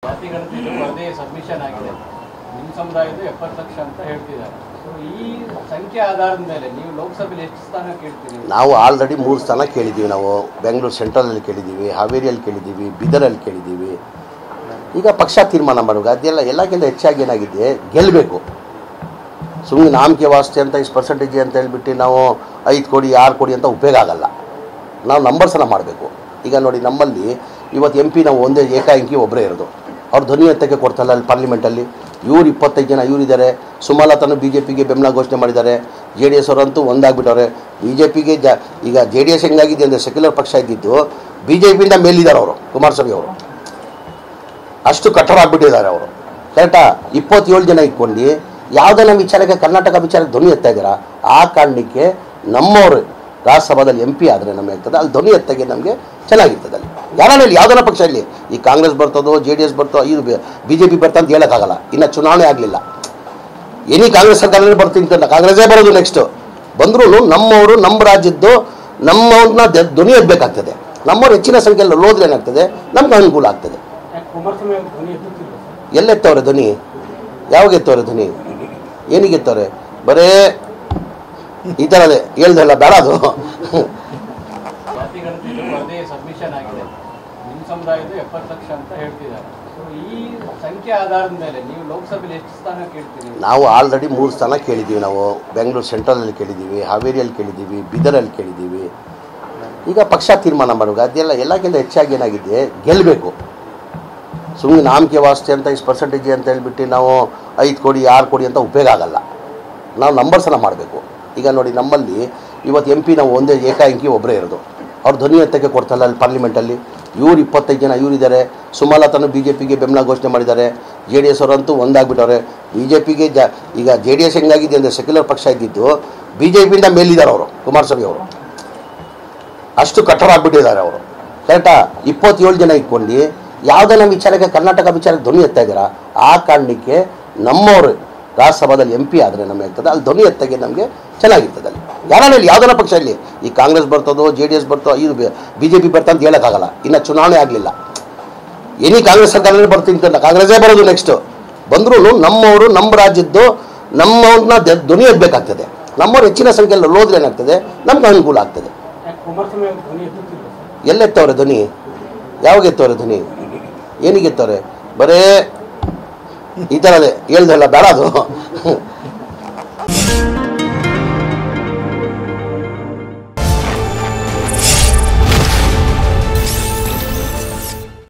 ಜಾತಿ ಗಣತಿ ವರದಿ ಸಬ್ಮಿಷನ್ ಆಗಿದೆ. ನಿಮ್ಮ ಸಮುದಾಯದ 70 ಲಕ್ಷ ಅಂತ ಹೇಳ್ತಿದ್ದಾರೆ. ಸೊ ಈ ಸಂಖ್ಯೆ ಆಧಾರದ ಮೇಲೆ ನೀವು ಲೋಕಸಭೆಯಲ್ಲಿ ಎಷ್ಟು ಸ್ಥಾನ ಕೇಳ್ತೀರಿ? ನಾವು ಆಲ್ರೆಡಿ 3 ಸ್ಥಾನ ಕೇಳಿದ್ದೀವಿ. ನಾವು ಬೆಂಗಳೂರು ಸೆಂಟ್ರಲಲ್ಲಿ ಕೇಳಿದ್ದೀವಿ, ಹಾವೇರಿಯಲ್ಲಿ ಕೇಳಿದ್ದೀವಿ, ಬೀದರಲ್ಲಿ ಕೇಳಿದ್ದೀವಿ. ಈಗ ಪಕ್ಷ ತೀರ್ಮಾನ ಮಾಡಬೇಕು. ಅದೆಲ್ಲ ಎಲ್ಲಕ್ಕಿಂತ ಹೆಚ್ಚಾಗಿ ಏನಾಗಿದೆ, ಗೆಲ್ಲಬೇಕು. ಸುಮ್ಮನೆ ನಾಮಕೆ ವಾಸ್ತೆ ಅಂತ ಇಷ್ಟು ಪರ್ಸೆಂಟೇಜ್ ಅಂತ ಹೇಳ್ಬಿಟ್ಟು ನಾವು 5 ಕೋಟಿ 6 ಕೋಟಿ ಅಂತ ಉಪಯೋಗ ಆಗಲ್ಲ. ನಾವು ನಂಬರ್ಸನ್ನು ಮಾಡಬೇಕು. ಈಗ ನೋಡಿ, ನಮ್ಮಲ್ಲಿ ಇವತ್ತು MP ನಾವು ಒಂದೇ ಏಕಾಂಕಿ ಒಬ್ಬರೇ ಇರೋದು. ಅವ್ರು ಧ್ವನಿ ಎತ್ತಕ್ಕೆ ಕೊಡ್ತಲ್ಲ ಅಲ್ಲಿ ಪಾರ್ಲಿಮೆಂಟಲ್ಲಿ. ಇವ್ರು 25 ಜನ ಇವರಿದ್ದಾರೆ. ಸುಮಲತನು BJPಗೆ ಬೆಂಬಲ ಘೋಷಣೆ ಮಾಡಿದ್ದಾರೆ. JDS ಅವರಂತೂ ಒಂದಾಗ್ಬಿಟ್ಟವ್ರೆ. BJPಗೆ ಈಗ JDS ಹೆಂಗಾಗಿದೆ ಅಂದರೆ ಸೆಕ್ಯುಲರ್ ಪಕ್ಷ ಇದ್ದಿದ್ದು BJPಯಿಂದ ಮೇಲಿದ್ದಾರೆ ಅವರು. ಕುಮಾರಸ್ವಾಮಿ ಅವರು ಅಷ್ಟು ಕಟ್ಟರಾಗ್ಬಿಟ್ಟಿದ್ದಾರೆ ಅವರು. ಕರೆಕ್ಟಾ? 27 ಜನ ಇಟ್ಕೊಂಡು ಯಾವುದನ್ನ ವಿಚಾರಕ್ಕೆ, ಕರ್ನಾಟಕ ವಿಚಾರಕ್ಕೆ ಧ್ವನಿ ಎತ್ತಾ ಇದ್ದೀರಾ. ಆ ಕಾರಣಕ್ಕೆ ನಮ್ಮವರು ರಾಜ್ಯಸಭಾದಲ್ಲಿ MP ಆದರೆ ನಮಗೆ ಆಗ್ತದೆ, ಅಲ್ಲಿ ಧ್ವನಿ ಎತ್ತಾಗೆ ನಮಗೆ ಚೆನ್ನಾಗಿರ್ತದೆ. ಅಲ್ಲಿ ಯಾರಲ್ಲಿ ಯಾವುದನ್ನ ಪಕ್ಷ ಇಲ್ಲಿ ಈ ಕಾಂಗ್ರೆಸ್ ಬರ್ತದೋ JDS ಬರ್ತೋ, ಇದು BJP ಬರ್ತಾ ಅಂತ ಹೇಳೋಕ್ಕಾಗಲ್ಲ. ಇನ್ನು ಚುನಾವಣೆ ಆಗಲಿಲ್ಲ. ಏನಿ ಕಾಂಗ್ರೆಸ್ ಸರ್ಕಾರದಲ್ಲಿ ಬರ್ತೀನಿ ಅಂತ ಕಾಂಗ್ರೆಸ್ಸೇ ಬರೋದು. ನೆಕ್ಸ್ಟ್ ಬಂದರೂ ನಮ್ಮವರು ನಮ್ಮ ರಾಜ್ಯದ್ದು ನಮ್ಮವ್ರನ್ನ ಧ್ವನಿ ಎತ್ತಬೇಕಾಗ್ತದೆ. ನಮ್ಮವ್ರು ಹೆಚ್ಚಿನ ಸಂಖ್ಯೆಯಲ್ಲಿ ಹೋದ್ರೆ ಏನಾಗ್ತದೆ, ನಮ್ಗೆ ಅನುಕೂಲ ಆಗ್ತದೆ. ಎಲ್ಲೆತ್ತವ್ರೆ ಧ್ವನಿ? ಯಾವಾಗ ಎತ್ತವ್ರೆ ಧ್ವನಿ? ಏನಿಗೆ ಎತ್ತವ್ರೆ? ಬರೇ ಈ ಥರದೇ ಹೇಳ್ದಲ್ಲ, ಬೇಡ ಅದು. ಜಾತಿ ಗಣತಿ ವರದಿ ಸಬ್ಮಿಷನ್ ಆಗಿದೆ. ನಿಮ್ಮ ಸಮುದಾಯದ 70 ಲಕ್ಷ ಅಂತ ಹೇಳ್ತಿದ್ದಾರೆ. ಸೊ ಈ ಸಂಖ್ಯೆ ಆಧಾರದ ಮೇಲೆ ನೀವು ಲೋಕಸಭೆಯಲ್ಲಿ ಎಷ್ಟು ಸ್ಥಾನ ಕೇಳ್ತೀರಿ? ನಾವು ಆಲ್ರೆಡಿ 3 ಸ್ಥಾನ ಕೇಳಿದ್ದೀವಿ. ನಾವು ಬೆಂಗಳೂರು ಸೆಂಟ್ರಲಲ್ಲಿ ಕೇಳಿದ್ದೀವಿ, ಹಾವೇರಿಯಲ್ಲಿ ಕೇಳಿದ್ದೀವಿ, ಬೀದರಲ್ಲಿ ಕೇಳಿದ್ದೀವಿ. ಈಗ ಪಕ್ಷ ತೀರ್ಮಾನ ಮಾಡಬೇಕು. ಅದೆಲ್ಲ ಎಲ್ಲಕ್ಕಿಂತ ಹೆಚ್ಚಾಗಿ ಏನಾಗಿದೆ, ಗೆಲ್ಲಬೇಕು. ಸುಮ್ಮನೆ ನಾಮಕೆ ವಾಸ್ತೆ ಅಂತ ಇಷ್ಟು ಪರ್ಸೆಂಟೇಜ್ ಅಂತ ಹೇಳ್ಬಿಟ್ಟು ನಾವು 5 ಕೋಟಿ 6 ಕೋಟಿ ಅಂತ ಉಪಯೋಗ ಆಗಲ್ಲ. ನಾವು ನಂಬರ್ಸನ್ನು ಮಾಡಬೇಕು. ಈಗ ನೋಡಿ, ನಮ್ಮಲ್ಲಿ ಇವತ್ತು MP ನಾವು ಒಂದೇ ಏಕಾಂಕಿ ಒಬ್ಬರೇ ಇರೋದು. ಅವ್ರು ಧ್ವನಿ ಎತ್ತಕ್ಕೆ ಕೊಡ್ತಲ್ಲ ಅಲ್ಲಿ ಪಾರ್ಲಿಮೆಂಟಲ್ಲಿ. ಇವ್ರು 25 ಜನ ಇವರಿದ್ದಾರೆ. ಸುಮಲತನು BJPಗೆ ಬೆಂಬಲ ಘೋಷಣೆ ಮಾಡಿದ್ದಾರೆ. JDS ಅವರಂತೂ ಒಂದಾಗ್ಬಿಟ್ಟವ್ರೆ. BJPಗೆ ಈಗ JDS ಹೆಂಗಾಗಿದೆ ಅಂದರೆ ಸೆಕ್ಯುಲರ್ ಪಕ್ಷ ಇದ್ದಿದ್ದು BJPಯಿಂದ ಮೇಲಿದ್ದಾರೆ ಅವರು. ಕುಮಾರಸ್ವಾಮಿ ಅವರು ಅಷ್ಟು ಕಟ್ಟರಾಗ್ಬಿಟ್ಟಿದ್ದಾರೆ ಅವರು. ಕರೆಕ್ಟಾ? 27 ಜನ ಇಟ್ಕೊಂಡು ಯಾವುದನ್ನ ವಿಚಾರಕ್ಕೆ, ಕರ್ನಾಟಕ ವಿಚಾರಕ್ಕೆ ಧ್ವನಿ ಎತ್ತಾ ಇದ್ದೀರಾ. ಆ ಕಾರಣಕ್ಕೆ ನಮ್ಮವರು ರಾಜ್ಯಸಭಾದಲ್ಲಿ MP ಆದರೆ ನಮಗೆ ಆಗ್ತದೆ, ಅಲ್ಲಿ ಧ್ವನಿ ಎತ್ತಾಗೆ ನಮಗೆ ಚೆನ್ನಾಗಿರ್ತದೆ. ಅಲ್ಲಿ ಯಾರಲ್ಲಿ ಯಾವುದನ್ನ ಪಕ್ಷ ಇಲ್ಲಿ ಈ ಕಾಂಗ್ರೆಸ್ ಬರ್ತದೋ JDS ಬರ್ತೋ, ಇದು BJP ಬರ್ತಾ ಅಂತ ಹೇಳೋಕ್ಕಾಗಲ್ಲ. ಇನ್ನು ಚುನಾವಣೆ ಆಗಲಿಲ್ಲ. ಏನಿ ಕಾಂಗ್ರೆಸ್ ಸರ್ಕಾರದಲ್ಲಿ ಬರ್ತೀನಿ ಅಂತ ಕಾಂಗ್ರೆಸ್ಸೇ ಬರೋದು. ನೆಕ್ಸ್ಟ್ ಬಂದರೂ ನಮ್ಮವರು ನಮ್ಮ ರಾಜ್ಯದ್ದು ನಮ್ಮವ್ರನ್ನ ಧ್ವನಿ ಎತ್ತಬೇಕಾಗ್ತದೆ. ನಮ್ಮವ್ರು ಹೆಚ್ಚಿನ ಸಂಖ್ಯೆಯಲ್ಲಿ ಹೋದ್ರೆ ಏನಾಗ್ತದೆ, ನಮ್ಗೆ ಅನುಕೂಲ ಆಗ್ತದೆ. ಎಲ್ಲೆತ್ತವ್ರೆ ಧ್ವನಿ? ಯಾವಾಗ ಎತ್ತವ್ರೆ ಧ್ವನಿ? ಏನಿಗೆ ಎತ್ತವ್ರೆ? ಬರೇ ಈ ಥರದೇ ಹೇಳ್ದಲ್ಲ, ಬೇಡ ಅದು.